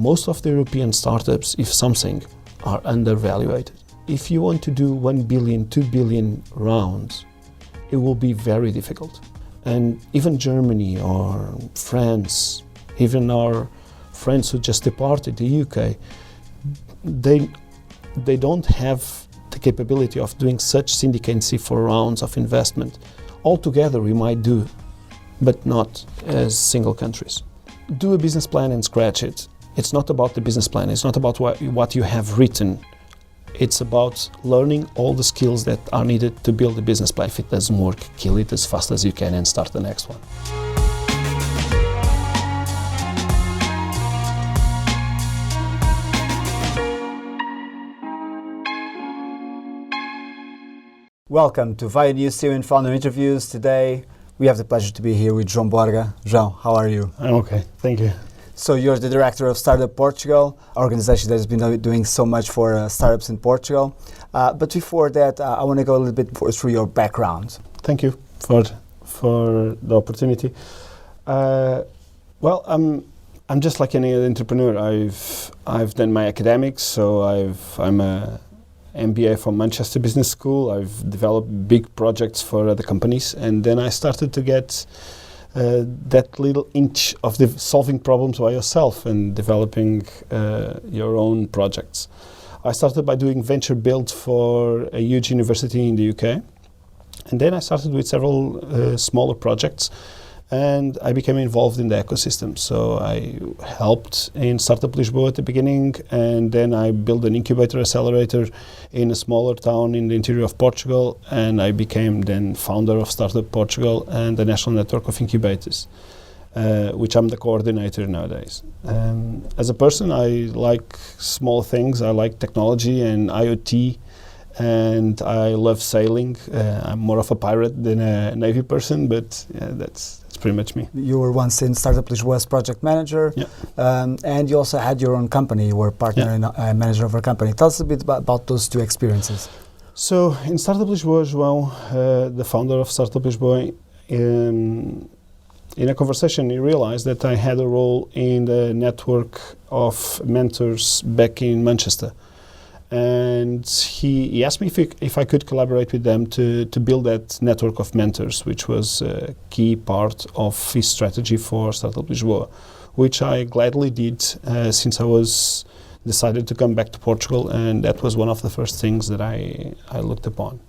most of the European startups, if something, are undervalued. If you want to do 1 billion, 2 billion rounds, it will be very difficult. And even Germany or France, even our friends who just departed the UK, they don't have the capability of doing such syndicacy for rounds of investment. Altogether we might do, but not as single countries. Do a business plan and scratch it. It's not about the business plan, it's not about what you have written. It's about learning all the skills that are needed to build a business plan. If it doesn't work, kill it as fast as you can and start the next one. Welcome to Via News Series Founder Interviews. Today we have the pleasure to be here with João Borga. João, how are you? I'm okay, thank you. So you're the director of Startup Portugal, an organization that has been doing so much for startups in Portugal. But before that, I want to go a little bit through your background. Thank you for the opportunity. Well, I'm just like any other entrepreneur. I've done my academics, so I'm a MBA from Manchester Business School. I've developed big projects for other companies, and then I started to get that little inch of solving problems by yourself and developing your own projects. I started by doing venture build for a huge university in the UK, and then I started with several smaller projects, and I became involved in the ecosystem. So I helped in Startup Lisboa at the beginning, and then I built an incubator accelerator in a smaller town in the interior of Portugal, and I became then founder of Startup Portugal and the national network of incubators, which I'm the coordinator nowadays. As a person, I like small things. I like technology and IoT, and I love sailing. I'm more of a pirate than a Navy person, but yeah, that's pretty much me. You were once in Startup Lisboa as project manager, and you also had your own company. You were partner and manager of a company. Tell us a bit about those two experiences. So in Startup Lisboa, João, the founder of Startup Lisboa, in a conversation he realized that I had a role in the network of mentors back in Manchester. And he asked me if I could collaborate with them to build that network of mentors, which was a key part of his strategy for Startup Lisboa, which I gladly did since I was decided to come back to Portugal, and that was one of the first things that I looked upon.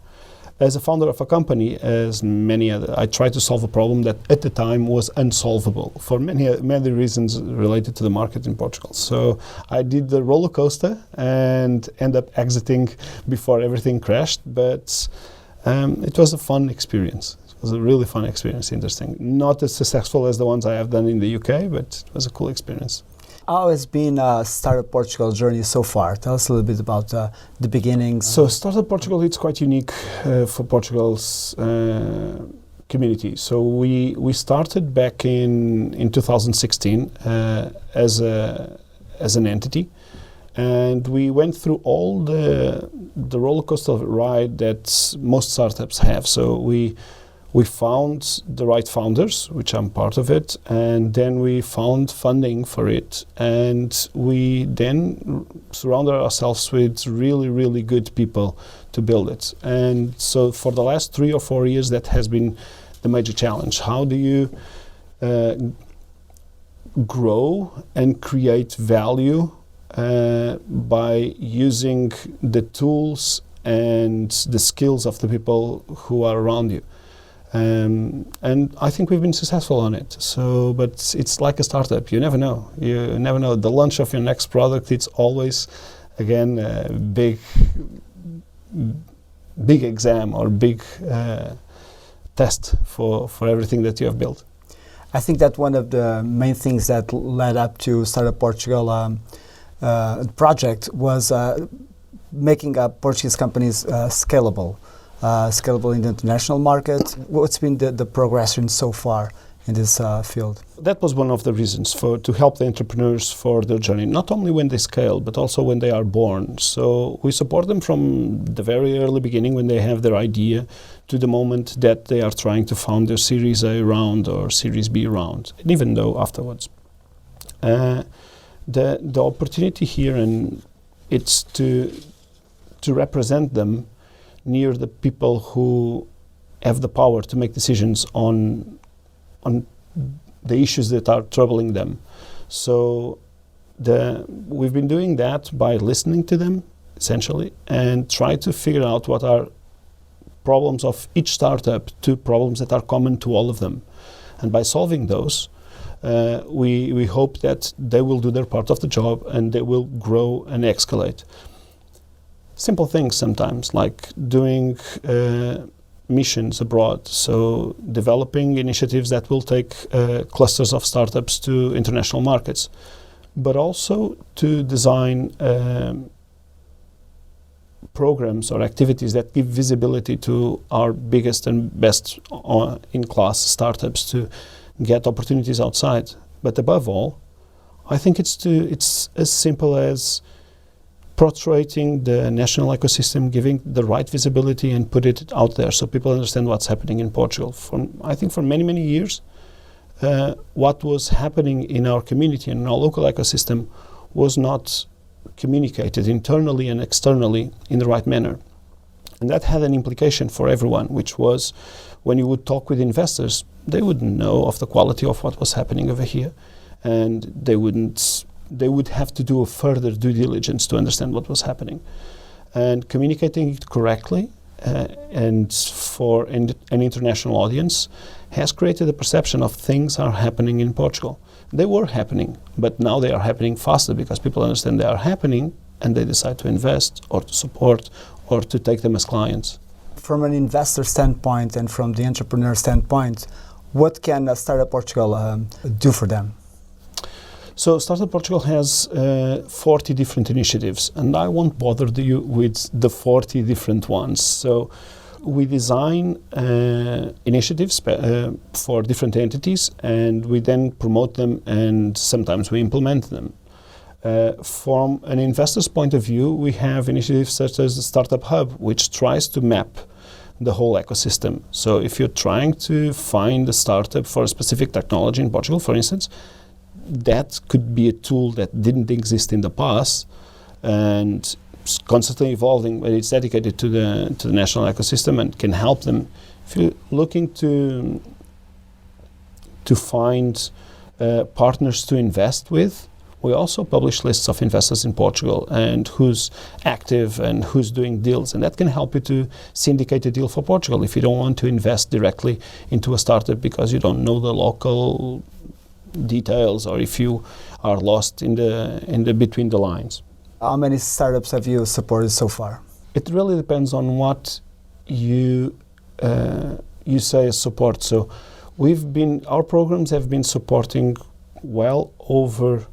As a founder of a company, as many other, I tried to solve a problem that at the time was unsolvable for many reasons related to the market in Portugal. So I did the roller coaster and ended up exiting before everything crashed, but it was a fun experience. It was a really fun experience, interesting. Not as successful as the ones I have done in the UK, but it was a cool experience. How has been Startup Portugal journey so far? Tell us a little bit about the beginnings. So Startup Portugal, it's quite unique for Portugal's community. So we started back in 2016 as an entity, and we went through all the roller coaster ride that most startups have. So we found the right founders, which I'm part of it, and then we found funding for it, and we then surrounded ourselves with really, really good people to build it. And so for the last 3 or 4 years, that has been the major challenge. How do you grow and create value by using the tools and the skills of the people who are around you? And I think we've been successful on it. So, but it's like a startup. You never know. You never know. The launch of your next product, it's always, again, a big exam or big test for everything that you have built. I think that one of the main things that led up to Startup Portugal project was making Portuguese companies scalable in the international market. What's been the progression so far in this field? That was one of the reasons to help the entrepreneurs for their journey, not only when they scale, but also when they are born. So we support them from the very early beginning when they have their idea to the moment that they are trying to found their Series A round or Series B round, and even though afterwards. The opportunity here, and it's to represent them near the people who have the power to make decisions on the issues that are troubling them. So we've been doing that by listening to them, essentially, and try to figure out what are problems of each startup to problems that are common to all of them. And by solving those, we hope that they will do their part of the job and they will grow and escalate. Simple things sometimes, like doing missions abroad, so developing initiatives that will take clusters of startups to international markets, but also to design programs or activities that give visibility to our biggest and best in-class startups to get opportunities outside. But above all, I think it's as simple as portraying the national ecosystem, giving the right visibility and put it out there so people understand what's happening in Portugal. I think for many, many years, what was happening in our community and in our local ecosystem was not communicated internally and externally in the right manner. And that had an implication for everyone, which was when you would talk with investors, they wouldn't know of the quality of what was happening over here, and they would have to do a further due diligence to understand what was happening. And communicating it correctly and for an international audience has created a perception of things are happening in Portugal. They were happening, but now they are happening faster because people understand they are happening and they decide to invest or to support or to take them as clients. From an investor standpoint and from the entrepreneur standpoint, what can Startup Portugal do for them? So Startup Portugal has 40 different initiatives, and I won't bother you with the 40 different ones. So we design initiatives for different entities, and we then promote them, and sometimes we implement them. From an investor's point of view, we have initiatives such as the Startup Hub, which tries to map the whole ecosystem. So if you're trying to find a startup for a specific technology in Portugal, for instance, that could be a tool that didn't exist in the past and is constantly evolving, but it's dedicated to the national ecosystem and can help them. If you're looking to find partners to invest with, we also publish lists of investors in Portugal and who's active and who's doing deals, and that can help you to syndicate a deal for Portugal if you don't want to invest directly into a startup because you don't know the local details or if you are lost in the between the lines. How many startups have you supported so far? It really depends on what you say as support. So our programs have been supporting well over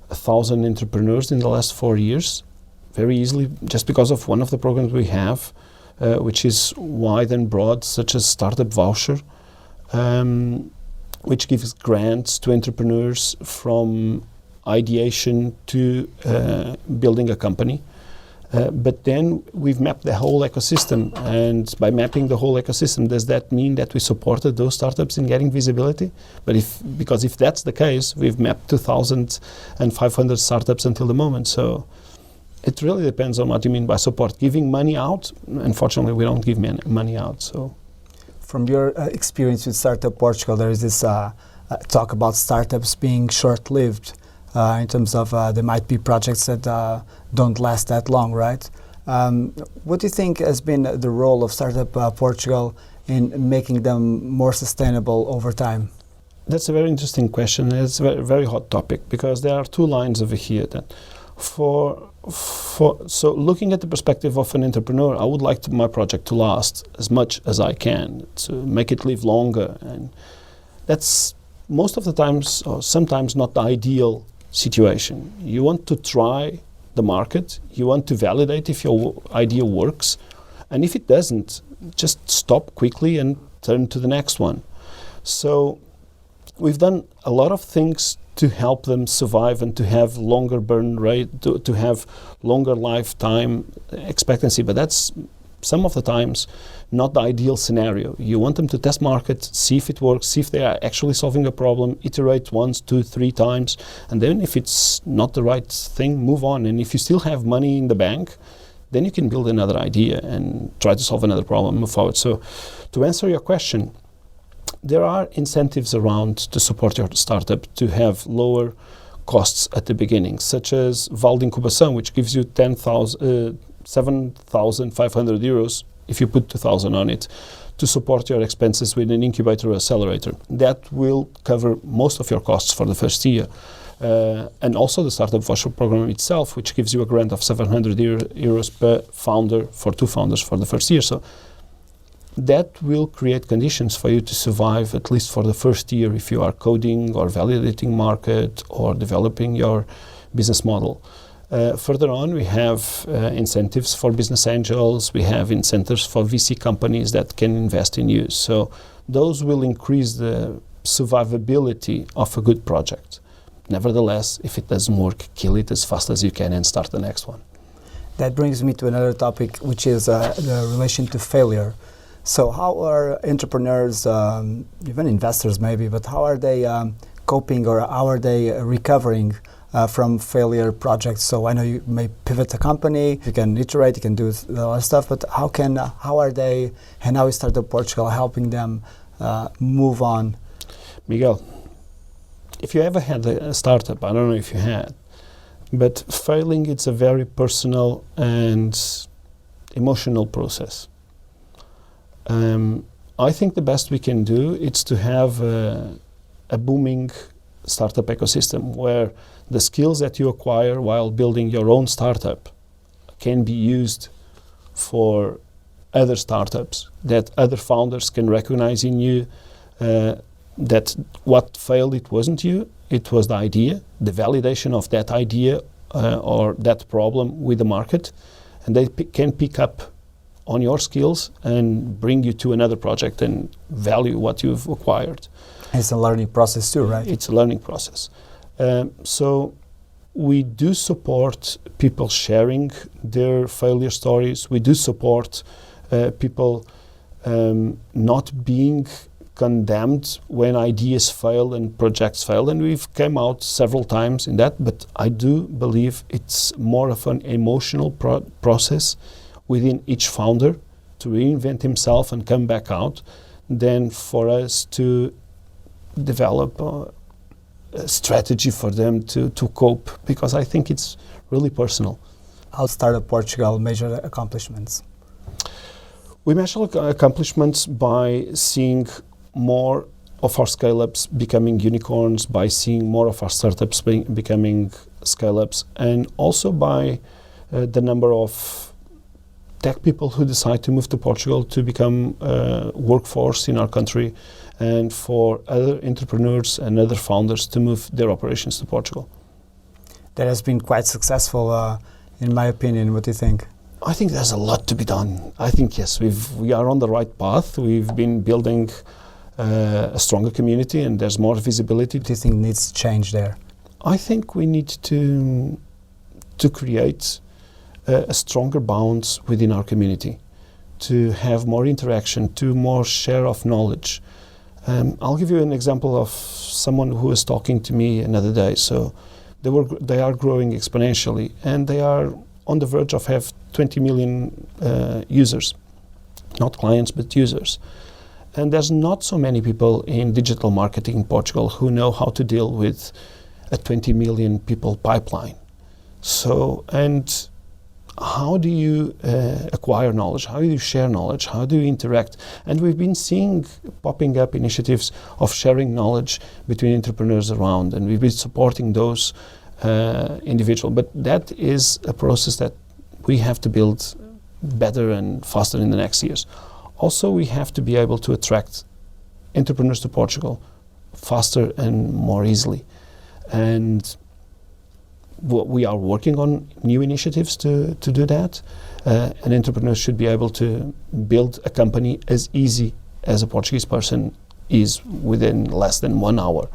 1,000 entrepreneurs in the last 4 years, very easily, just because of one of the programs we have, which is wide and broad, such as Startup Voucher, which gives grants to entrepreneurs from ideation to building a company. But then we've mapped the whole ecosystem, and by mapping the whole ecosystem, does that mean that we supported those startups in getting visibility? Because if that's the case, we've mapped 2,500 startups until the moment. So it really depends on what you mean by support. Giving money out, unfortunately, we don't give money out. So, from your experience with Startup Portugal, there is this talk about startups being short-lived. In terms of there might be projects that don't last that long, right? What do you think has been the role of Startup Portugal in making them more sustainable over time? That's a very interesting question. It's a very, very hot topic because there are two lines over here. That so looking at the perspective of an entrepreneur, I would like my project to last as much as I can, to make it live longer. And that's most of the times, or sometimes, not the ideal situation. You want to try the market, you want to validate if your idea works, and if it doesn't, just stop quickly and turn to the next one. So we've done a lot of things to help them survive and to have longer burn rate, to have longer lifetime expectancy, but that's some of the times not the ideal scenario. You want them to test market, see if it works, see if they are actually solving a problem, iterate once, 2, 3 times, and then if it's not the right thing, move on. And if you still have money in the bank, then you can build another idea and try to solve another problem, move forward. So to answer your question, there are incentives around to support your startup to have lower costs at the beginning, such as Vale de Incubação, which gives you 7,500 euros if you put 2,000 on it to support your expenses with an incubator or accelerator. That will cover most of your costs for the first year. And also the Startup Portugal program itself, which gives you a grant of 700 euros per founder for 2 founders for the first year. So that will create conditions for you to survive at least for the first year if you are coding or validating market or developing your business model. Further on, we have incentives for business angels. We have incentives for VC companies that can invest in you. So those will increase the survivability of a good project. Nevertheless, if it doesn't work, kill it as fast as you can and start the next one. That brings me to another topic, which is the relation to failure. So how are entrepreneurs, even investors maybe, but how are they coping, or how are they recovering from failure projects? So I know you may pivot a company, you can iterate, you can do a lot of stuff, but how are they, and how is Startup Portugal helping them move on? Miguel, if you ever had a startup, I don't know if you had, but failing, it's a very personal and emotional process. I think the best we can do is to have a booming startup ecosystem where the skills that you acquire while building your own startup can be used for other startups, that other founders can recognize in you that what failed, it wasn't you, it was the idea, the validation of that idea or that problem with the market, and they can pick up on your skills and bring you to another project and value what you've acquired. It's a learning process too, right? It's a learning process. So we do support people sharing their failure stories. We do support people not being condemned when ideas fail and projects fail. And we've come out several times in that, but I do believe it's more of an emotional process within each founder to reinvent himself and come back out than for us to develop a strategy for them to cope, because I think it's really personal. How Startup Portugal measure accomplishments? We measure accomplishments by seeing more of our scale-ups becoming unicorns, by seeing more of our startups becoming scale-ups, and also by the number of tech people who decide to move to Portugal to become workforce in our country, and for other entrepreneurs and other founders to move their operations to Portugal. That has been quite successful, in my opinion. What do you think? I think there's a lot to be done. I think, yes, we are on the right path. We've been building a stronger community and there's more visibility. What do you think needs to change there? I think we need to create a stronger bonds within our community, to have more interaction, to more share of knowledge. I'll give you an example of someone who was talking to me another day. So they are growing exponentially, and they are on the verge of have 20 million users, not clients but users. And there's not so many people in digital marketing in Portugal who know how to deal with a 20 million people pipeline. So, and how do you acquire knowledge? How do you share knowledge? How do you interact? And we've been seeing popping up initiatives of sharing knowledge between entrepreneurs around, and we've been supporting those individuals. But that is a process that we have to build better and faster in the next years. Also, we have to be able to attract entrepreneurs to Portugal faster and more easily. And we are working on new initiatives to do that. An entrepreneur should be able to build a company as easy as a Portuguese person is within less than 1 hour.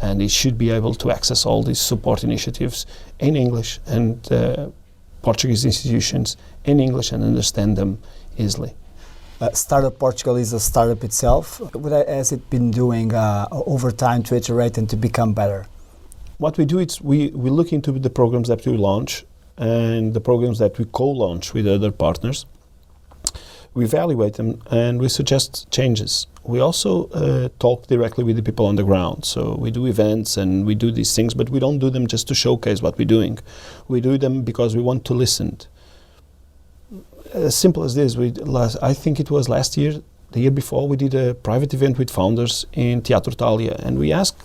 And he should be able to access all these support initiatives in English and Portuguese institutions in English and understand them easily. Startup Portugal is a startup itself. What has it been doing over time to iterate and to become better? What we do is we look into the programs that we launch and the programs that we co-launch with other partners. We evaluate them and we suggest changes. We also talk directly with the people on the ground. So we do events and we do these things, but we don't do them just to showcase what we're doing. We do them because we want to listen. As simple as this, I think it was last year, the year before, we did a private event with founders in Teatro Italia, and we asked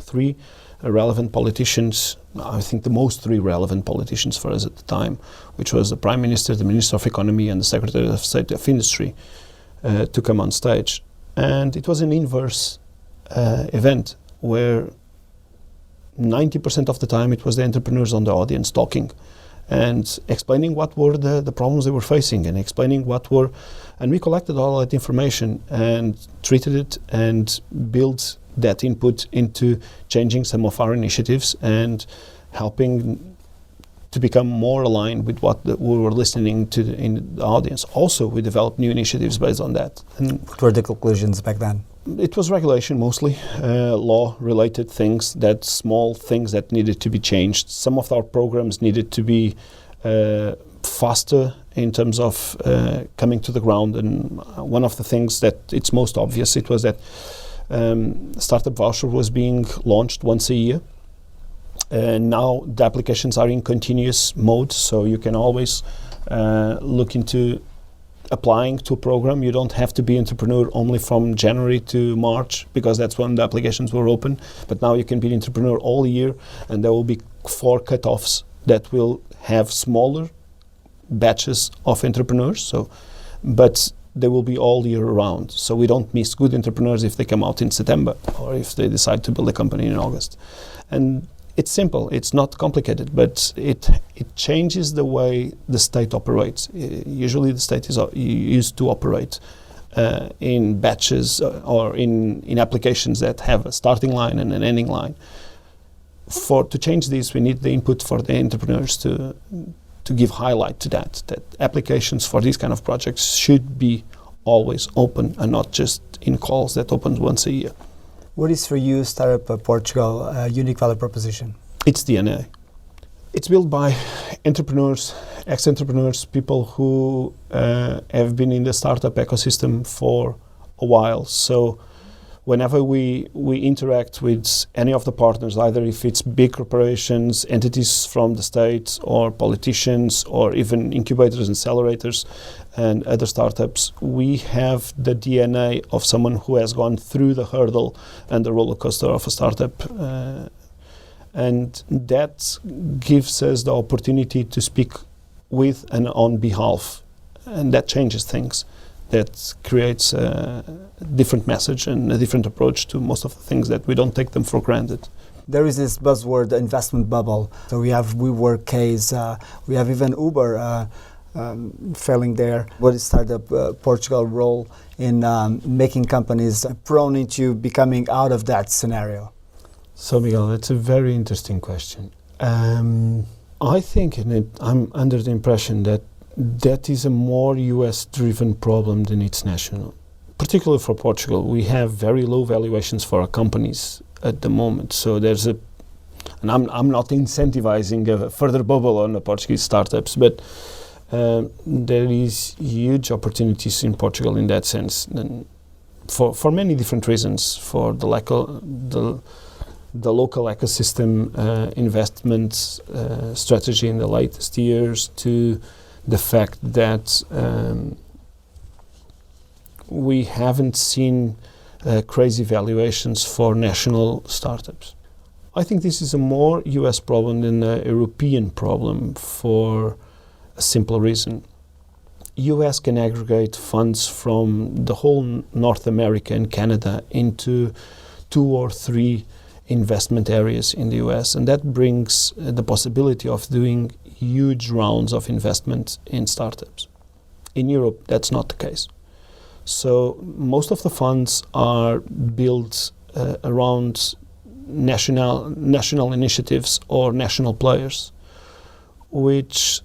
3 relevant politicians, I think the most 3 relevant politicians for us at the time, which was the Prime Minister, the Minister of Economy, and the Secretary of State of Industry, to come on stage. And it was an inverse event where 90% of the time it was the entrepreneurs on the audience talking and explaining what were the problems they were facing and explaining what were, and we collected all that information and treated it and built that input into changing some of our initiatives and helping to become more aligned with what we were listening to in the audience. Also, we developed new initiatives based on that. And what were the conclusions back then? It was regulation mostly, law-related things, small things that needed to be changed. Some of our programs needed to be faster in terms of coming to the ground. And one of the things that it's most obvious, it was that Startup Voucher was being launched once a year. And now the applications are in continuous mode, so you can always look into applying to a program. You don't have to be entrepreneur only from January to March, because that's when the applications were open. But now you can be entrepreneur all year, and there will be 4 cutoffs that will have smaller batches of entrepreneurs. But they will be all year round. So we don't miss good entrepreneurs if they come out in September or if they decide to build a company in August. And it's simple, it's not complicated, but it changes the way the state operates. Usually the state is used to operate in batches or in applications that have a starting line and an ending line. To change this, we need the input for the entrepreneurs to give highlight to that applications for these kind of projects should be always open and not just in calls that open once a year. What is for you, Startup Portugal, a unique value proposition? It's DNA. It's built by entrepreneurs, ex-entrepreneurs, people who have been in the startup ecosystem for a while. So whenever we interact with any of the partners, either if it's big corporations, entities from the state, or politicians, or even incubators and accelerators and other startups, we have the DNA of someone who has gone through the hurdle and the roller coaster of a startup. And that gives us the opportunity to speak with and on behalf, and that changes things. That creates a different message and a different approach to most of the things that we don't take them for granted. There is this buzzword, the investment bubble. So we have WeWork case, we have even Uber failing there. What is Startup Portugal role in making companies prone into becoming out of that scenario? So Miguel, that's a very interesting question. I think I'm under the impression that is a more US-driven problem than it's national. Particularly for Portugal, we have very low valuations for our companies at the moment. So there's and I'm not incentivizing a further bubble on the Portuguese startups, but there is huge opportunities in Portugal in that sense, and for many different reasons, for the local ecosystem investment strategy in the latest years, to the fact that we haven't seen crazy valuations for national startups. I think this is a more US problem than a European problem for a simple reason. US can aggregate funds from the whole North America and Canada into 2 or 3 investment areas in the US, and that brings the possibility of doing huge rounds of investment in startups. In Europe, that's not the case. So most of the funds are built around national initiatives or national players, which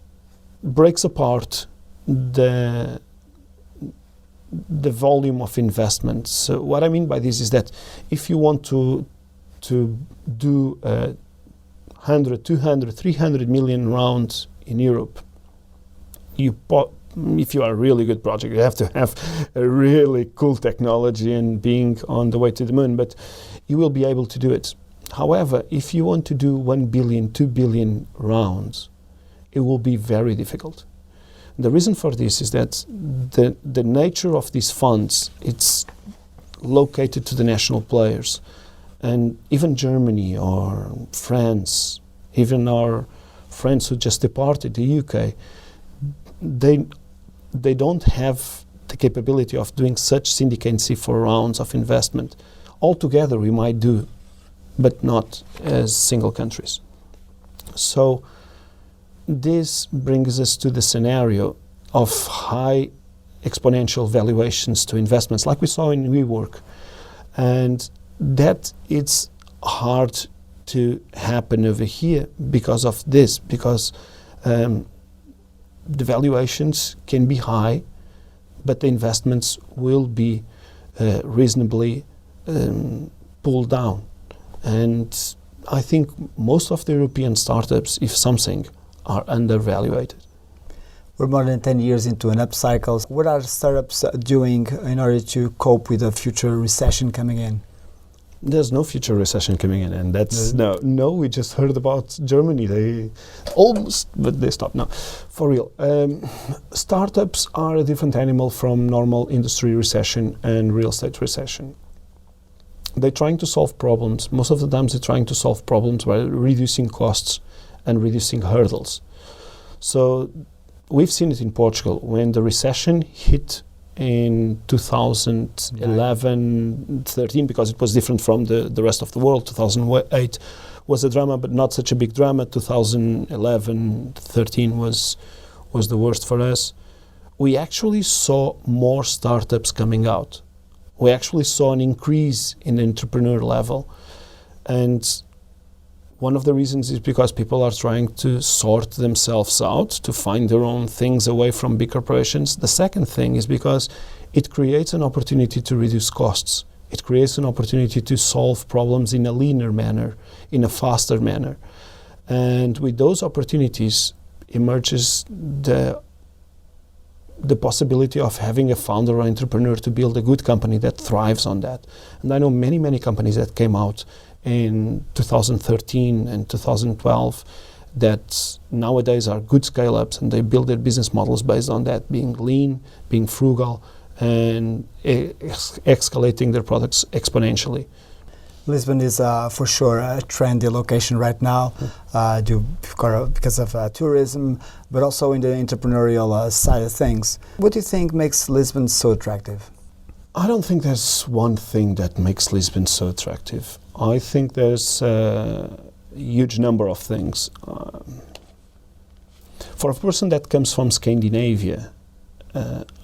breaks apart the the volume of investment. So what I mean by this is that if you want to do 100, 200, 300 million rounds in Europe, if you are a really good project, you have to have a really cool technology and being on the way to the moon, but you will be able to do it. However, if you want to do 1 billion, 2 billion rounds, it will be very difficult. The reason for this is that the nature of these funds, it's located to the national players. And even Germany or France, even our friends who just departed the UK, they don't have the capability of doing such syndicacy for rounds of investment. Altogether we might do, but not as single countries. So this brings us to the scenario of high exponential valuations to investments, like we saw in WeWork. And that it's hard to happen over here because of this, because the valuations can be high, but the investments will be reasonably pulled down. And I think most of the European startups, if something, are undervalued. We're more than 10 years into an upcycle. What are startups doing in order to cope with a future recession coming in? There's no future recession coming in, and that's no. We just heard about Germany. They almost, but they stopped now. For real, startups are a different animal from normal industry recession and real estate recession. They're trying to solve problems. Most of the times, they're trying to solve problems by reducing costs and reducing hurdles. So we've seen it in Portugal when the recession hit in 2011, 13, because it was different from the rest of the world. 2008 was a drama, but not such a big drama. 2011, 13 was the worst for us. We actually saw more startups coming out. We actually saw an increase in the entrepreneur level. And one of the reasons is because people are trying to sort themselves out, to find their own things away from big corporations. The second thing is because it creates an opportunity to reduce costs. It creates an opportunity to solve problems in a leaner manner, in a faster manner. And with those opportunities emerges the possibility of having a founder or entrepreneur to build a good company that thrives on that. And I know many companies that came out in 2013 and 2012 that nowadays are good scale-ups, and they build their business models based on that, being lean, being frugal, and escalating their products exponentially. Lisbon is for sure a trendy location right now because of tourism, but also in the entrepreneurial side of things. What do you think makes Lisbon so attractive? I don't think there's one thing that makes Lisbon so attractive. I think there's a huge number of things. For a person that comes from Scandinavia,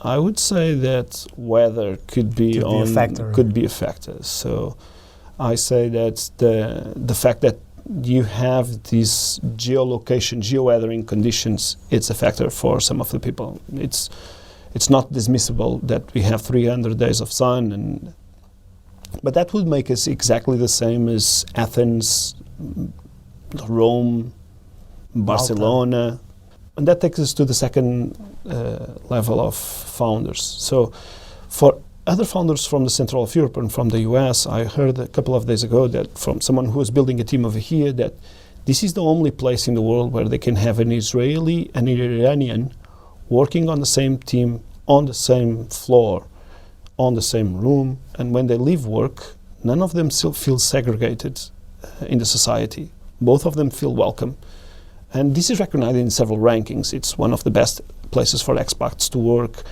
I would say that weather could be a factor. So I say that the fact that you have these geo-weathering conditions, it's a factor for some of the people. It's not dismissible that we have 300 days of sun, but that would make us exactly the same as Athens, Rome, Barcelona. And that takes us to the second level of founders. So for other founders from the Central of Europe and from the US, I heard a couple of days ago that from someone who was building a team over here that this is the only place in the world where they can have an Israeli and an Iranian working on the same team, on the same floor, on the same room, and when they leave work, none of them still feel segregated in the society. Both of them feel welcome. And this is recognized in several rankings. It's one of the best places for expats to work.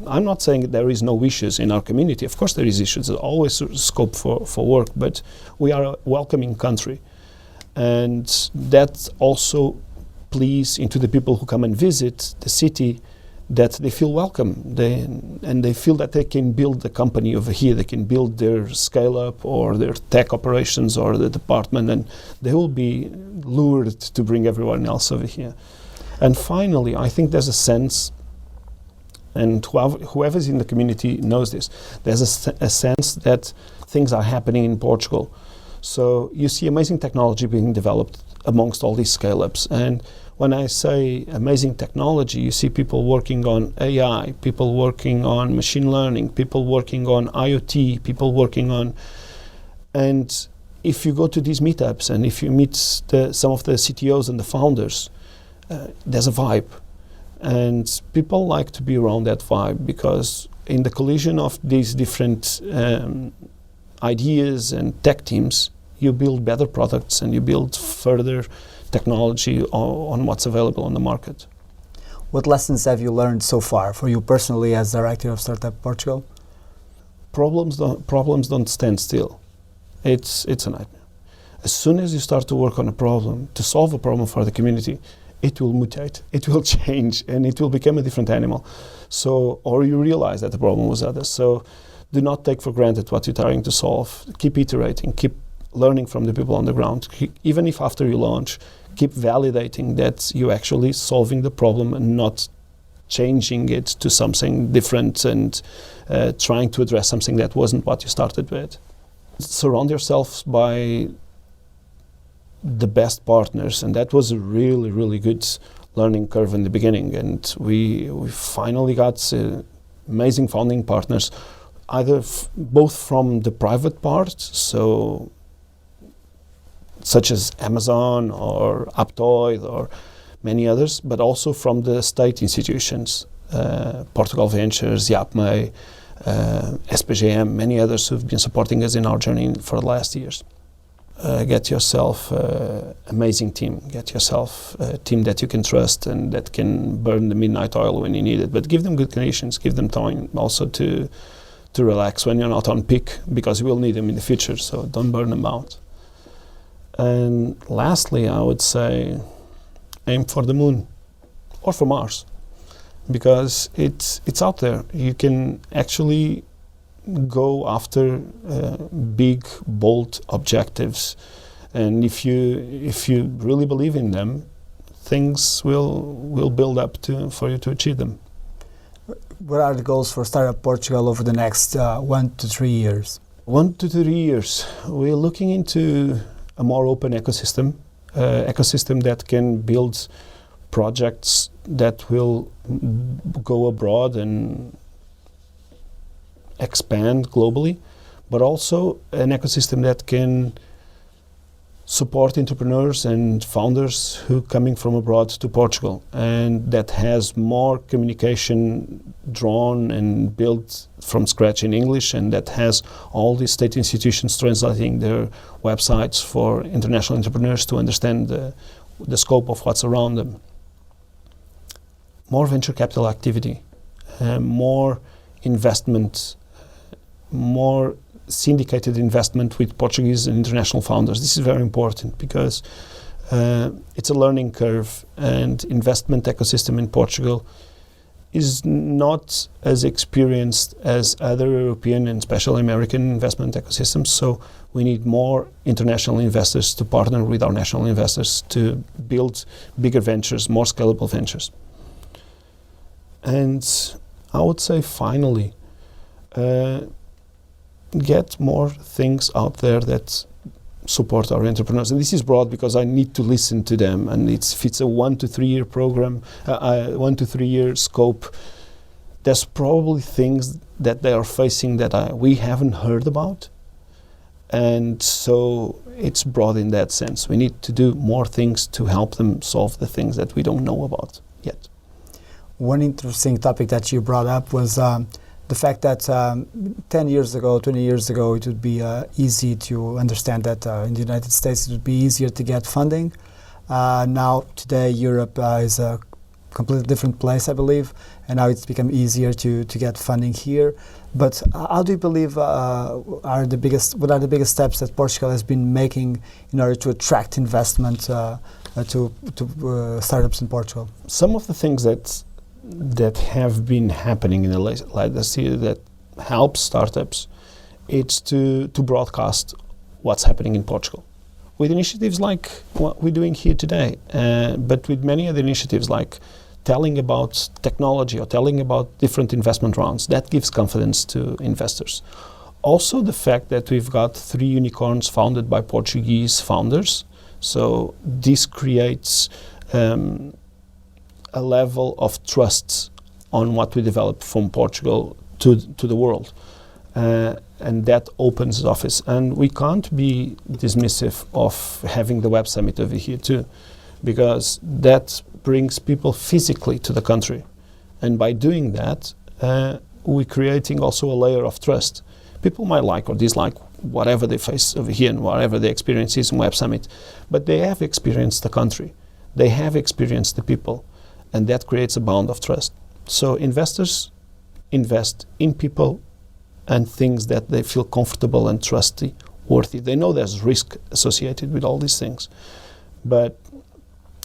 I'm not saying there is no issues in our community. Of course there is issues. There's always scope for work, but we are a welcoming country. And that also plays into the people who come and visit the city, that they feel welcome. They feel that they can build the company over here. They can build their scale-up or their tech operations or the department, and they will be lured to bring everyone else over here. And finally, I think there's a sense and whoever's in the community knows this. There's a sense that things are happening in Portugal. So you see amazing technology being developed amongst all these scale-ups. And when I say amazing technology, you see people working on AI, people working on machine learning, people working on IoT, people working on... And if you go to these meetups and if you meet some of the CTOs and the founders, there's a vibe. And people like to be around that vibe, because in the collision of these different ideas and tech teams, you build better products and you build further technology on what's available on the market. What lessons have you learned so far for you personally as director of Startup Portugal? Problems don't stand still. It's a nightmare. As soon as you start to work on a problem, to solve a problem for the community, it will mutate, it will change, and it will become a different animal. So, or you realize that the problem was others. So do not take for granted what you're trying to solve. Keep iterating, keep learning from the people on the ground. Even if after you launch, keep validating that you're actually solving the problem and not changing it to something different and trying to address something that wasn't what you started with. Surround yourselves by the best partners, and that was a really, really good learning curve in the beginning. And we finally got amazing founding partners, either both from the private part, so such as Amazon or Aptoid or many others, but also from the state institutions, Portugal Ventures, YAPME, SPGM, many others who've been supporting us in our journey for the last years. Get yourself an amazing team. Get yourself a team that you can trust and that can burn the midnight oil when you need it. But give them good conditions. Give them time also to relax when you're not on peak, because you will need them in the future. So don't burn them out. And lastly, I would say aim for the moon or for Mars, because it's out there. You can actually go after big, bold objectives, and if you really believe in them, things will build up for you to achieve them. What are the goals for Startup Portugal over the next 1 to 3 years? 1 to 3 years, we're looking into a more open ecosystem that can build projects that will go abroad and expand globally, but also an ecosystem that can support entrepreneurs and founders who coming from abroad to Portugal, and that has more communication drawn and built from scratch in English, and that has all the state institutions translating their websites for international entrepreneurs to understand the scope of what's around them. More venture capital activity, more investment, more syndicated investment with Portuguese and international founders. This is very important because it's a learning curve, and investment ecosystem in Portugal is not as experienced as other European and especially American investment ecosystems. So we need more international investors to partner with our national investors to build bigger ventures, more scalable ventures. And I would say finally, get more things out there that support our entrepreneurs. And this is broad because I need to listen to them, and if it's a 1 to 3 year program, 1 to 3 year scope, there's probably things that they are facing that we haven't heard about. And so it's broad in that sense. We need to do more things to help them solve the things that we don't know about yet. One interesting topic that you brought up was the fact that 10 years ago, 20 years ago, it would be easy to understand that in the United States it would be easier to get funding. Now, today, Europe is a completely different place, I believe, and now it's become easier to get funding here. But how do you believe what are the biggest steps that Portugal has been making in order to attract investment to startups in Portugal? Some of the things that have been happening in the last year that help startups, it's to broadcast what's happening in Portugal with initiatives like what we're doing here today, but with many other initiatives like telling about technology or telling about different investment rounds. That gives confidence to investors. Also, the fact that we've got 3 unicorns founded by Portuguese founders. So this creates a level of trust on what we develop from Portugal to the world. And that opens the office. And we can't be dismissive of having the Web Summit over here too, because that brings people physically to the country. And by doing that, we're creating also a layer of trust. People might like or dislike whatever they face over here and whatever the experience is in Web Summit, but they have experienced the country. They have experienced the people, and that creates a bond of trust. So investors invest in people and things that they feel comfortable and trustworthy. They know there's risk associated with all these things, but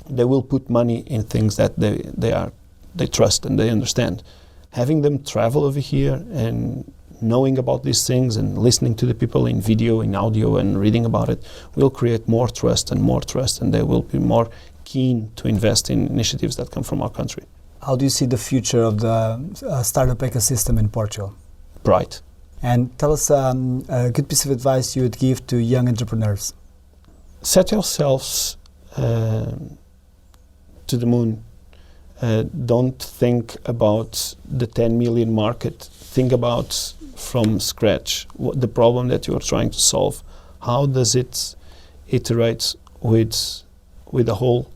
they will put money in things that they trust and they understand. Having them travel over here and knowing about these things and listening to the people in video, in audio, and reading about it will create more trust, and they will be more keen to invest in initiatives that come from our country. How do you see the future of the startup ecosystem in Portugal? Bright. And tell us a good piece of advice you would give to young entrepreneurs. Set yourselves to the moon. Don't think about the 10 million market. Think about from scratch the problem that you're trying to solve. How does it iterate with the whole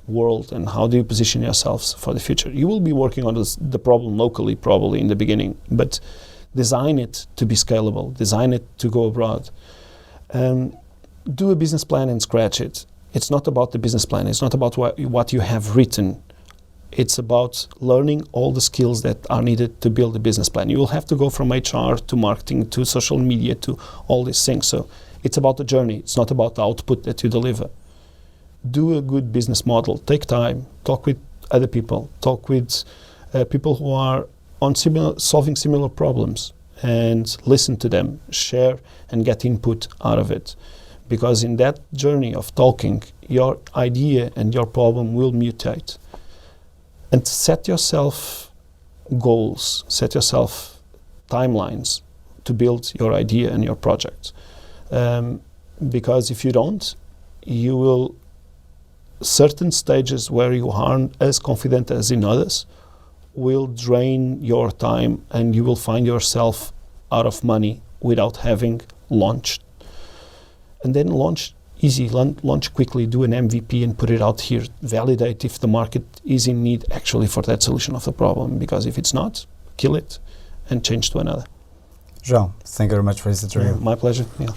world, and how do you position yourselves for the future? You will be working on the problem locally probably in the beginning, but design it to be scalable, design it to go abroad. Do a business plan and scratch it. It's not about the business plan, it's not about what you have written. It's about learning all the skills that are needed to build a business plan. You will have to go from HR to marketing to social media to all these things. So it's about the journey. It's not about the output that you deliver. Do a good business model. Take time. Talk with other people. Talk with people who are solving similar problems, and listen to them. Share and get input out of it. Because in that journey of talking, your idea and your problem will mutate. And set yourself goals, set yourself timelines to build your idea and your project. Because if you don't, you will, certain stages where you aren't as confident as in others will drain your time, and you will find yourself out of money without having launched. And then launch easy, launch quickly, do an MVP and put it out here. Validate if the market is in need actually for that solution of the problem, because if it's not, kill it and change to another. João, thank you very much for this interview. My pleasure. Yeah.